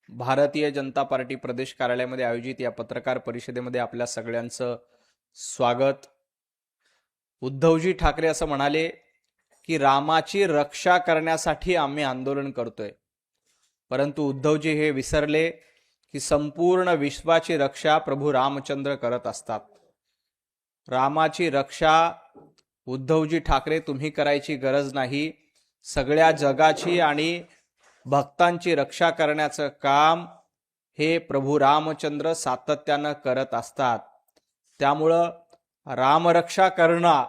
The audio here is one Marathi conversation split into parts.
भारतीय जनता पार्टी प्रदेश कार्यालयामध्ये आयोजित या पत्रकार परिषदेमध्ये आपल्या सगळ्यांचं स्वागत। उद्धवजी ठाकरे असं म्हणाले की रामाची रक्षा करण्यासाठी आम्ही आंदोलन करतोय, परंतु उद्धवजी हे विसरले की संपूर्ण विश्वाची रक्षा प्रभू रामचंद्र करत असतात। रामाची रक्षा उद्धवजी ठाकरे तुम्ही करायची गरज नाही, सगळ्या जगाची आणि भक्तांची रक्षा करण्याचं काम हे प्रभू रामचंद्र सातत्यानं करत असतात। त्यामुळं रामरक्षा करणं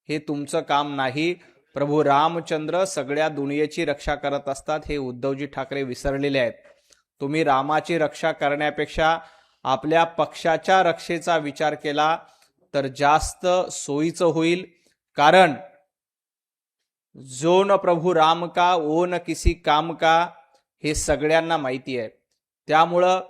हे तुमचं काम नाही, प्रभू रामचंद्र सगळ्या दुनियेची रक्षा करत असतात हे उद्धवजी ठाकरे विसरलेले आहेत। तुम्ही रामाची रक्षा करण्यापेक्षा आपल्या पक्षाच्या रक्षेचा विचार केला तर जास्त सोयीचं होईल, कारण जो न प्रभू राम का ओ न किसी काम का हे सगळ्यांना माहिती आहे। त्यामुळं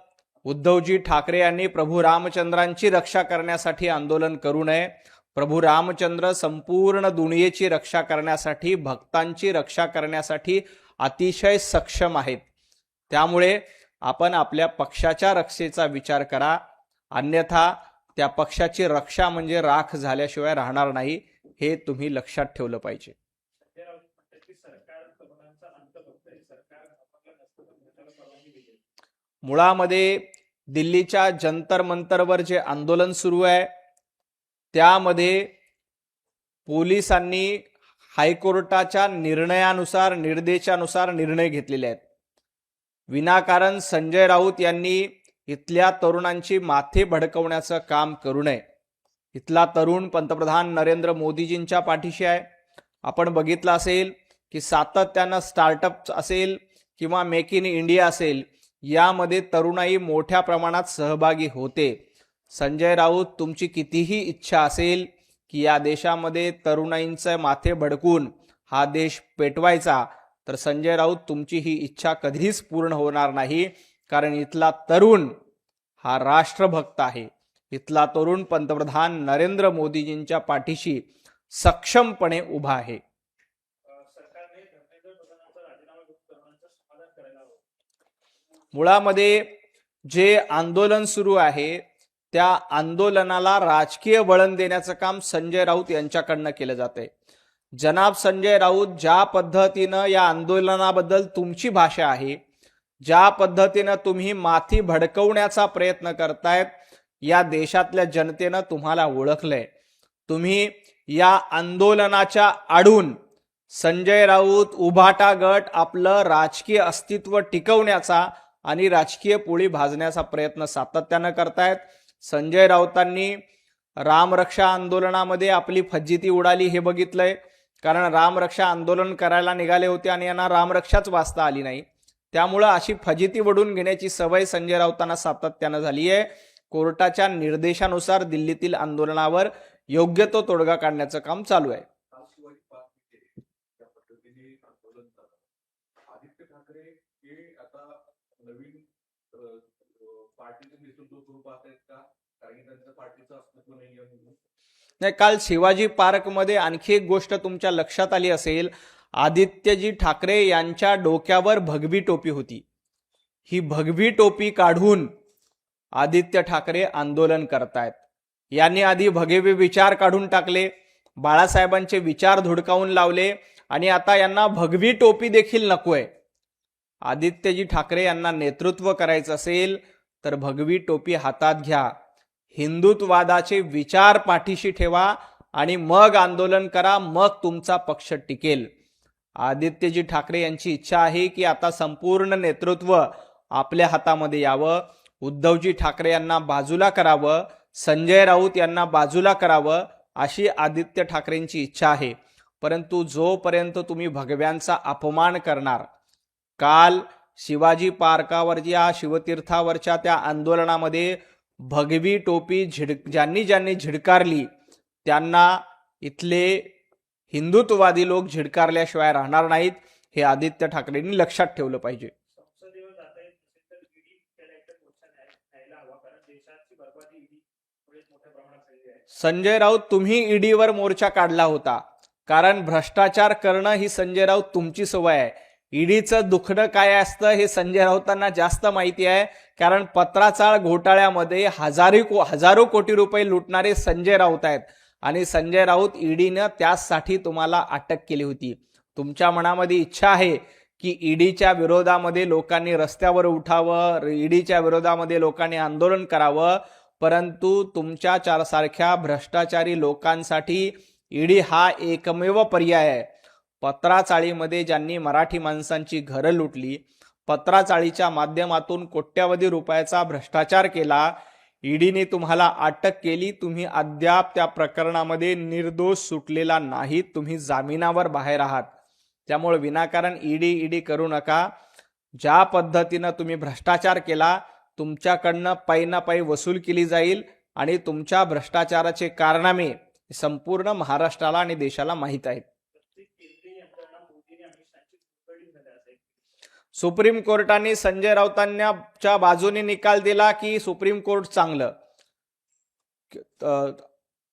उद्धवजी ठाकरे यांनी प्रभू रामचंद्रांची रक्षा करण्यासाठी आंदोलन करू नये। प्रभू रामचंद्र संपूर्ण दुनियेची रक्षा करण्यासाठी, भक्तांची रक्षा करण्यासाठी अतिशय सक्षम आहेत। त्यामुळे आपण आपल्या पक्षाच्या रक्षेचा विचार करा, अन्यथा त्या पक्षाची रक्षा म्हणजे राख झाल्याशिवाय राहणार नाही, हे तुम्ही लक्षात ठेवलं पाहिजे। मुळामध्ये दिल्लीच्या जंतर मंतरवर जे आंदोलन सुरू आहे त्यामध्ये पोलिसांनी हायकोर्टाच्या निर्णयानुसार, निर्देशानुसार निर्णय घेतलेले आहेत। विनाकारण संजय राऊत यांनी इथल्या तरुणांची माथे भडकवण्याचं काम करू नये। इथला तरुण पंतप्रधान नरेंद्र मोदीजींच्या पाठीशी आहे। आपण बघितलं असेल की सातत्यानं स्टार्टअप असेल किंवा मेक इन इंडिया असेल, यामध्ये तरुणाई मोठ्या प्रमाणात सहभागी होते। संजय राऊत, तुमची कितीही इच्छा असेल की या देशामध्ये तरुणाईंचे माथे भडकून हा देश पेटवायचा, तर संजय राऊत तुमची ही इच्छा कधीच पूर्ण होणार नाही, कारण इथला तरुण हा राष्ट्रभक्त आहे। इथला तरुण पंतप्रधान नरेंद्र मोदीजींच्या पाठीशी सक्षमपणे उभा आहे। मुळामध्ये जे आंदोलन सुरू आहे त्या आंदोलनाला राजकीय वळण देण्याचं काम संजय राऊत यांच्याकडनं केलं जाते। जनाब संजय राऊत, ज्या पद्धतीनं या आंदोलनाबद्दल तुमची भाषा आहे, ज्या पद्धतीनं तुम्ही माथी भडकवण्याचा प्रयत्न करतायत, या देशातल्या जनतेनं तुम्हाला ओळखलंय। तुम्ही या आंदोलनाच्या आडून संजय राऊत, उभाटा गट आपलं राजकीय अस्तित्व टिकवण्याचा आणि राजकीय पोळी भाजण्याचा प्रयत्न सातत्यानं करतायत। संजय राऊतांनी रामरक्षा आंदोलनामध्ये आपली फजिती उडाली हे बघितलंय, कारण रामरक्षा आंदोलन करायला निघाले होते आणि यांना रामरक्षाच वाचता आली नाही। त्यामुळं अशी फजिती वडून घेण्याची सवय संजय राऊतांना सातत्यानं झाली आहे। कोर्टाच्या निर्देशानुसार दिल्लीतील आंदोलनावर योग्य तो तोडगा काढण्याचं काम चालू आहे। आदित्य ठाकरे हे आता नवीन पार्टीचे नेतृत्व करू पाहत आहेत का? कारण त्यांच्या पार्टीचं अस्तित्व नाही आहे। नाही, काल शिवाजी पार्क मध्ये आणखी एक गोष्ट तुमच्या लक्षात आली असेल, आदित्यजी ठाकरे यांच्या डोक्यावर भगवी टोपी होती। ही भगवी टोपी काढून आदित्य ठाकरे आंदोलन करतायत। यांनी आधी भगवे विचार काढून टाकले, बाळासाहेबांचे विचार धुडकावून लावले आणि आता यांना भगवी टोपी देखील नकोय। आदित्यजी ठाकरे यांना नेतृत्व करायचं असेल तर भगवी टोपी हातात घ्या, हिंदुत्ववादाचे विचार पाठीशी ठेवा आणि मग आंदोलन करा, मग तुमचा पक्ष टिकेल। आदित्यजी ठाकरे यांची इच्छा आहे की आता संपूर्ण नेतृत्व आपल्या हातामध्ये यावं, उद्धवजी ठाकरे यांना बाजूला करावं, संजय राऊत यांना बाजूला करावं, अशी आदित्य ठाकरेंची इच्छा आहे। परंतु जोपर्यंत तुम्ही भगव्यांचा अपमान करणार, काल शिवाजी पार्कावरच्या शिवतीर्थावरच्या त्या आंदोलनामध्ये भगवी टोपी ज्यांनी झिडकारली त्यांना इथले हिंदुत्ववादी लोक झिडकारल्याशिवाय राहणार नाहीत, हे आदित्य ठाकरेंनी लक्षात ठेवलं पाहिजे। संजय राऊत, तुम्ही ईडीवर मोर्चा काढला होता, कारण भ्रष्टाचार करणं ही संजय राऊत तुमची सवय आहे। ईडीचं दुखणं काय असतं हे संजय राऊतांना जास्त माहिती आहे, कारण पत्राचाळ घोटाळ्यामध्ये हजारो कोटी रुपये लुटणारे संजय राऊत आहेत आणि संजय राऊत ईडीनं त्यासाठी तुम्हाला अटक केली होती. तुमच्या मनामध्ये इच्छा आहे की ईडीच्या विरोधामध्ये लोकांनी रस्त्यावर उठावं, ईडीच्या विरोधामध्ये लोकांनी आंदोलन करावं, परंतु तुमच्या सारख्या भ्रष्टाचारी लोकांसाठी ईडी हा एकमेव पर्याय आहे. पत्राचाळीमध्ये ज्यांनी मराठी माणसांची घरं लुटली, पत्राचाळीच्या माध्यमातून कोट्यवधी रुपयाचा भ्रष्टाचार केला, ईडीने तुम्हाला अटक केली. तुम्ही अद्याप त्या प्रकरणामध्ये निर्दोष सुटलेला नाहीत, तुम्ही जामिनावर बाहेर आहात. त्यामुळे विनाकारण ईडी करू नका. ज्या पद्धतीनं तुम्ही भ्रष्टाचार केला, तुमच्याकडनं पै ना पै वसूल केली जाईल आणि तुमच्या भ्रष्टाचाराचे कारनामे संपूर्ण महाराष्ट्राला आणि देशाला माहीत आहेत. सुप्रीम कोर्टाने संजय राऊतांच्या बाजूने निकाल दिला की सुप्रीम कोर्ट चांगलं.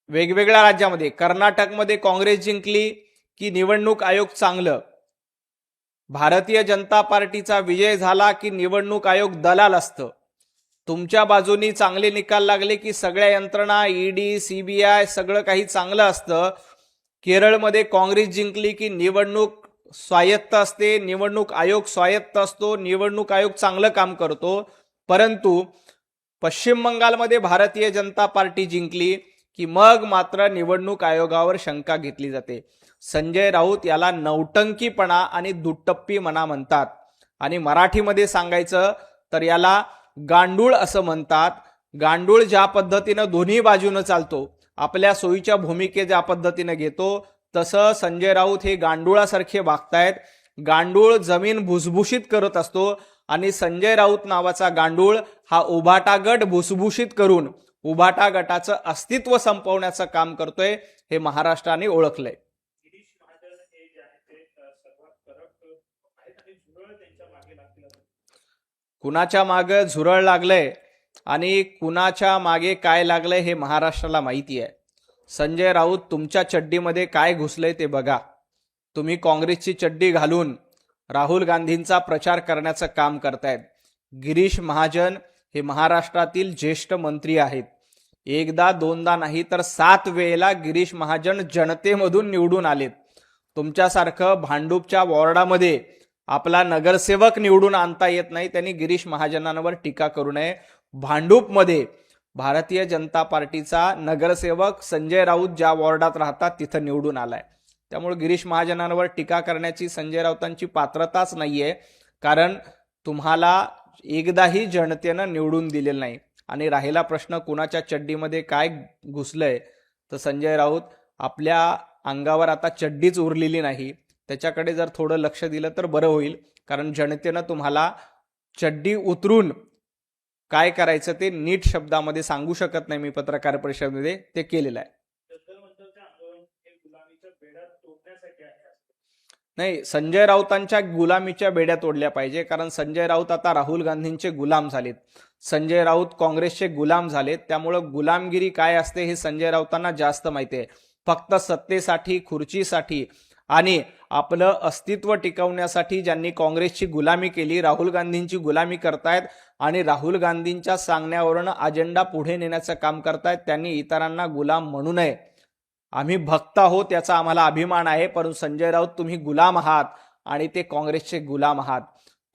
वेगवेगळ्या राज्यामध्ये, कर्नाटकमध्ये काँग्रेस जिंकली की निवडणूक आयोग चांगलं, भारतीय जनता पार्टीचा विजय झाला की निवडणूक आयोग दलाल असतं. तुमच्या बाजूनी चांगले निकाल लागले की सगळ्या यंत्रणा, ईडी, सीबीआय सगळं काही चांगलं असतं. केरळमध्ये काँग्रेस जिंकली की निवडणूक स्वायत्त असते, निवडणूक आयोग स्वायत्त असतो, निवडणूक आयोग चांगलं काम करतो. परंतु पश्चिम बंगालमध्ये भारतीय जनता पार्टी जिंकली की मग मात्र निवडणूक आयोगावर शंका घेतली जाते. संजय राऊत याला नौटंकीपणा आणि दुट्टप्पीपणा म्हणतात आणि मराठीमध्ये सांगायचं तर याला गांडूळ असं म्हणतात. गांडूळ ज्या पद्धतीनं दोन्ही बाजूनं चालतो, आपल्या सोयीच्या भूमिके ज्या पद्धतीनं घेतो, तसं संजय राऊत हे गांडुळासारखे वागतायत. गांडूळ जमीन भुसभुशीत करत असतो आणि संजय राऊत नावाचा गांडूळ हा उभाटा गट भुसभुशीत करून उभाटा गटाचं अस्तित्व संपवण्याचं काम करतोय, हे महाराष्ट्राने ओळखलंय. कुणाच्या मागे झुरळ लागलंय आणि कुणाच्या मागे काय लागलंय हे महाराष्ट्राला माहिती आहे. संजय राऊत तुमच्या चड्डीमध्ये काय घुसलंय ते बघा. तुम्ही काँग्रेसची चड्डी घालून राहुल गांधींचा प्रचार करण्याचं काम करतायत. गिरीश महाजन हे महाराष्ट्रातील ज्येष्ठ मंत्री आहेत. एकदा दोनदा नाही तर 7 वेळेला गिरीश महाजन जनतेमधून निवडून आलेत. तुमच्यासारखं भांडूपच्या वॉर्डामध्ये आपला नगरसेवक निवडून आणता येत नाही, त्यांनी गिरीश महाजनांवर टीका करू नये. भांडूपमध्ये भारतीय जनता पार्टीचा नगरसेवक संजय राऊत ज्या वॉर्डात राहतात तिथं निवडून आलाय. त्यामुळे गिरीश महाजनांवर टीका करण्याची संजय राऊतांची पात्रताच नाहीये, कारण तुम्हाला एकदाही जनतेनं निवडून दिलेलं नाही. आणि राहिला प्रश्न कुणाच्या चड्डीमध्ये काय घुसलंय, तर संजय राऊत आपल्या अंगावर आता चड्डीच उरलेली नाही, त्याच्याकडे जर थोडं लक्ष दिलं तर बरं होईल. कारण जनतेनं तुम्हाला चड्डी उतरून काय करायचं ते नीट शब्दामध्ये सांगू शकत नाही मी पत्रकार परिषदेमध्ये, ते केलेलं आहे. नाही, संजय राऊतांच्या गुलामीच्या बेड्या तोडल्या पाहिजे, कारण संजय राऊत आता राहुल गांधींचे गुलाम झालेत. संजय राऊत काँग्रेसचे गुलाम झालेत. त्यामुळं गुलामगिरी काय असते हे संजय राऊतांना जास्त माहिती आहे. फक्त सत्तेसाठी, खुर्चीसाठी आणि आपलं अस्तित्व टिकवण्यासाठी ज्यांनी काँग्रेसची गुलामी केली, राहुल गांधींची गुलामी करतायत आणि राहुल गांधींच्या सांगण्यावरून अजेंडा पुढे नेण्याचं काम करतायत, त्यांनी इतरांना गुलाम म्हणू नये. आम्ही भक्त आहोत याचा आम्हाला अभिमान आहे, परंतु संजय राऊत तुम्ही गुलाम आहात आणि ते काँग्रेसचे गुलाम आहात.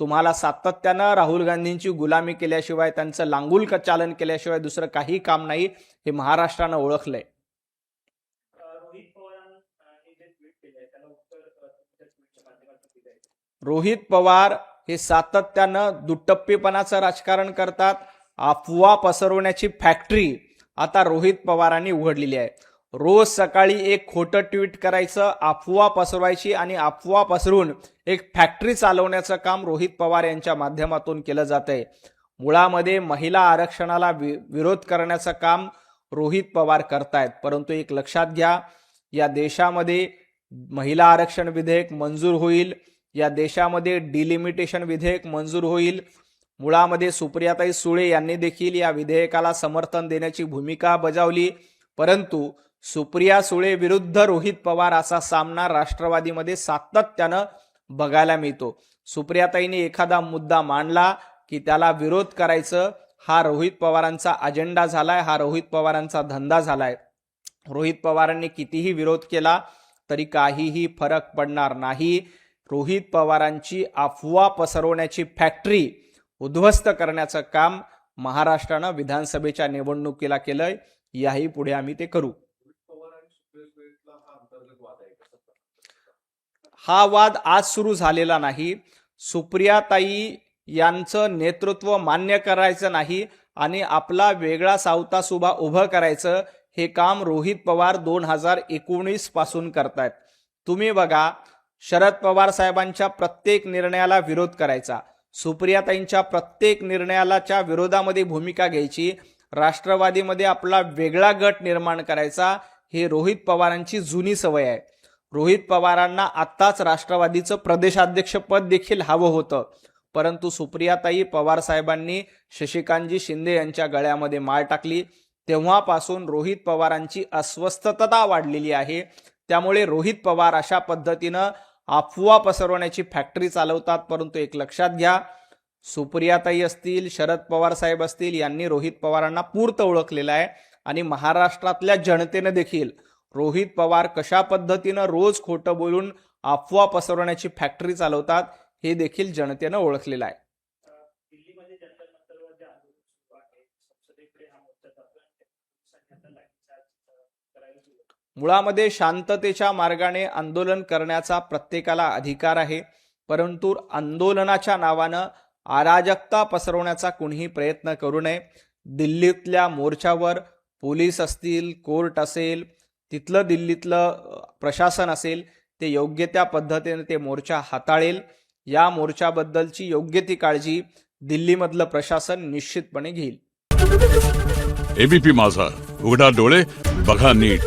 तुम्हाला सातत्यानं राहुल गांधींची गुलामी केल्याशिवाय, त्यांचं लांगुल चालन केल्याशिवाय दुसरं काही काम नाही, हे महाराष्ट्रानं ओळखलंय. रोहित पवार हे सातत्यानं दुट्टप्पीपणाचं राजकारण करतात. अफवा पसरवण्याची फॅक्टरी आता रोहित पवारांनी उघडलेली आहे. रोज सकाळी एक खोटं ट्विट करायचं, अफवा पसरवायची आणि अफवा पसरून एक फॅक्टरी चालवण्याचं काम रोहित पवार यांच्या माध्यमातून केलं जातंय. मुळामध्ये महिला आरक्षणाला विरोध करण्याचं काम रोहित पवार करतायत. परंतु एक लक्षात घ्या, या देशामध्ये महिला आरक्षण विधेयक मंजूर होईल, या देशामध्ये डिलिमिटेशन विधेयक मंजूर होईल. मुळामध्ये सुप्रियाताई सुळे यांनी देखील या विधेयकाला समर्थन देण्याची भूमिका बजावली, परंतु सुप्रिया सुळे विरुद्ध रोहित पवार असा सामना राष्ट्रवादीमध्ये सातत्यानं बघायला मिळतो. सुप्रियाताईंनी एखादा मुद्दा मांडला की त्याला विरोध करायचं, हा रोहित पवारांचा अजेंडा झालाय, हा रोहित पवारांचा धंदा झालाय. रोहित पवारांनी कितीही विरोध केला तरी काहीही फरक पडणार नाही. रोहित पवारांची अफवा पसरवण्याची फॅक्टरी उद्ध्वस्त करण्याचं काम महाराष्ट्रानं विधानसभेच्या निवडणुकीला केलंय. याही पुढे आम्ही ते करू. पवार आणि सुप्रिया सुळेचा हा अंतर्गत वाद आहे का? हा वाद आज सुरू झालेला नाही. सुप्रियाताई यांचं नेतृत्व मान्य करायचं नाही आणि आपला वेगळा सावता सुभा उभं करायचं, हे काम रोहित पवार 2019 पासून करतायत. तुम्ही बघा, शरद पवार साहेबांच्या प्रत्येक निर्णयाला विरोध करायचा, सुप्रियाताईंच्या प्रत्येक निर्णयाच्या विरोधामध्ये भूमिका घ्यायची, राष्ट्रवादीमध्ये आपला वेगळा गट निर्माण करायचा, हे रोहित पवारांची जुनी सवय आहे. रोहित पवारांना आत्ताच राष्ट्रवादीचं प्रदेशाध्यक्ष पद देखील हवं होतं, परंतु सुप्रियाताई पवार साहेबांनी शशिकांतजी शिंदे यांच्या गळ्यामध्ये माळ टाकली. तेव्हापासून रोहित पवारांची अस्वस्थता वाढलेली आहे. त्यामुळे रोहित पवार अशा पद्धतीनं अफवा पसरवण्याची फॅक्टरी चालवतात. परंतु एक लक्षात घ्या, सुप्रियाताई असतील, शरद पवार साहेब असतील, यांनी रोहित पवारांना पूर्त ओळखलेलं आहे आणि महाराष्ट्रातल्या जनतेनं देखील रोहित पवार कशा पद्धतीनं रोज खोटं बोलून अफवा पसरवण्याची फॅक्टरी चालवतात हे देखील जनतेनं ओळखलेलं आहे. दिल्लीमध्ये जंतर मंतरवर जे आंदोलन सुरू आहे, संसदेकडे हा मोर्चा जातोय आणि पोलिसांनी आता लाठीचार्ज करायला सुरू केलं. मुळामध्ये शांततेच्या मार्गाने आंदोलन करण्याचा प्रत्येकाला अधिकार आहे, परंतु आंदोलनाच्या नावानं अराजकता पसरवण्याचा कुणीही प्रयत्न करू नये. दिल्लीतल्या मोर्चावर पोलीस असतील, कोर्ट असेल, तिथलं दिल्लीतलं प्रशासन असेल, ते योग्य त्या पद्धतीने ते मोर्चा हाताळेल. या मोर्चाबद्दलची योग्य ती काळजी दिल्लीमधलं प्रशासन निश्चितपणे घेईल. एबीपी माझा, उघडा डोळे बघा नीट.